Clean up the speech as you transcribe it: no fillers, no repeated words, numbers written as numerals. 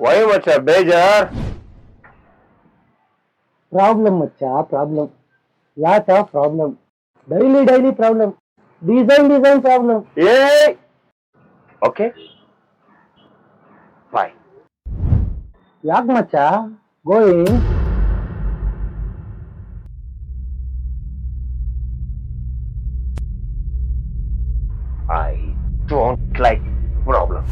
Y ಮಚ್ಚ ಬೇಜಾರ್? Problem ಮಚ್ಚ problem. Lot of problem. Daily problem. Design problem. ಏ ಓಕೆ ಬಾಯ್. ಯಾಕೆ ಮಚ್ಚ going? I don't like problem.